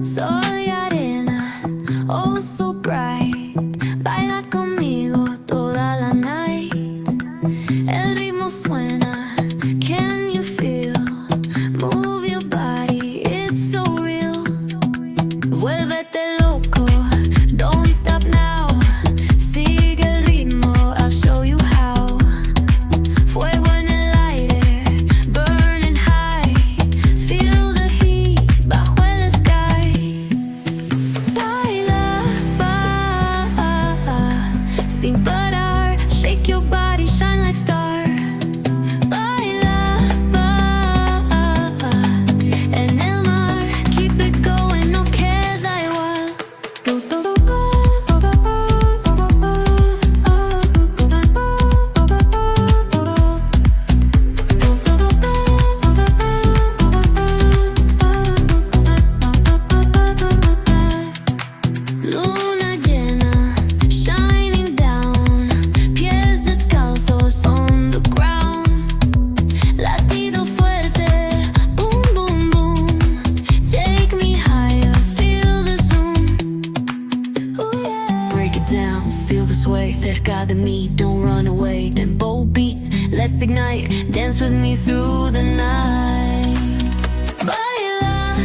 Soy arena, oh so bright. Baila conmigo toda la night. El ritmo suena, can you feel? Move your body, it's so real. Vuélvete loco, don't stop now. Sigue el ritmo, I'll show you how. Fuego en el aire, burning high. Feel the heat bajo el sky. Baila, sin parar. Shake your body, shine like star. Baila, en el mar. Keep it going, no queda igual. Luna llena, shining down. Pies descalzos on the ground. Latido fuerte, boom, boom, boom. Take me higher, feel the zoom. Ooh, yeah. Break it down, feel the sway. Cerca de mí, don't run away. Tempo beats, let's ignite. Dance with me through the night. Baila,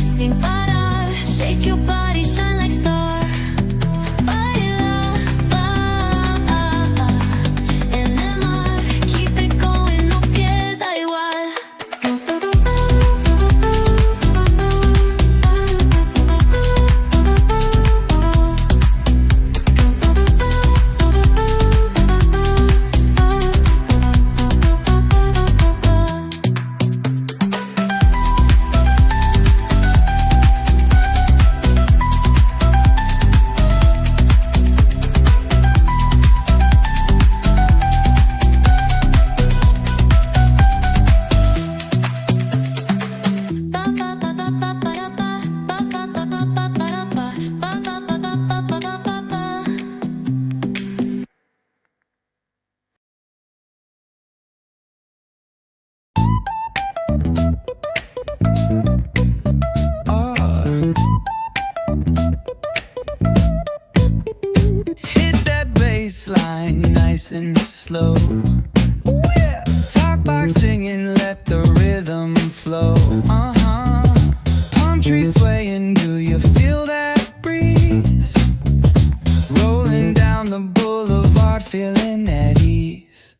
sin parar. Shake your body, shine like star. Baila, en el mar. Keep it going, no queda igual. Hit that bass line nice and slow. Ooh, yeah. Talk box singing, let the rhythm flow. Palm trees swaying, do you feel that breeze? Rolling down the boulevard, feeling at ease.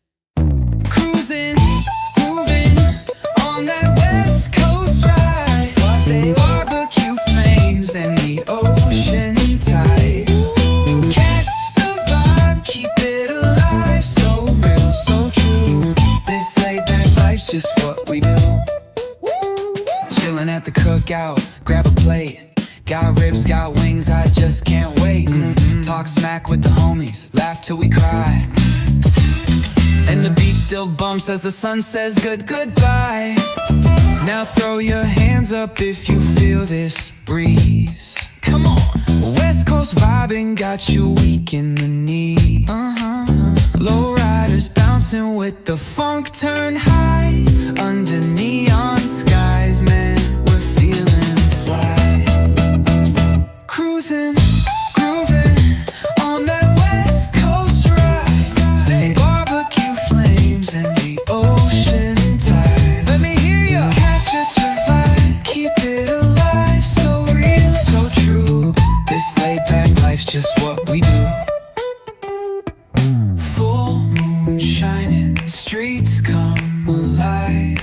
Cruising, grooving on that West Coast ride. Say barbecue flames and the ocean tide. Catch the vibe, keep it alive. So real, so true. This laid back life's just what we do. Chilling at the cookout, grab a plate. Got ribs, got wings, I just can't wait. Talk smack with the homies, laugh till we cry. And the beat still bumps as the sun says goodbye. Now throw your hands up if you feel this breeze. Come on. West Coast vibing got you weak in the knees. Low riders bouncing with the funk turn high. Under neon skies, man, we're feeling fly. Cruising, grooving on that West Coast ride. Say barbecue flames and the ocean tide. Let me hear ya. Catch your vibe, keep it alive. So real, so true. This laid back life's just what we do. Full moon shining, streets come alive.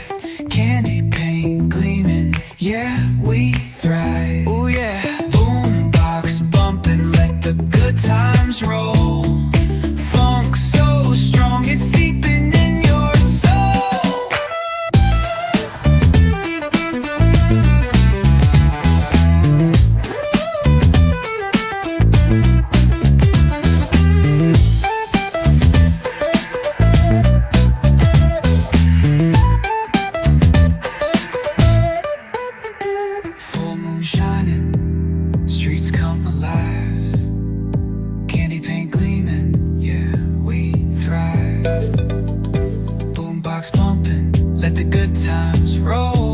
jukebox pumping, let the good times roll.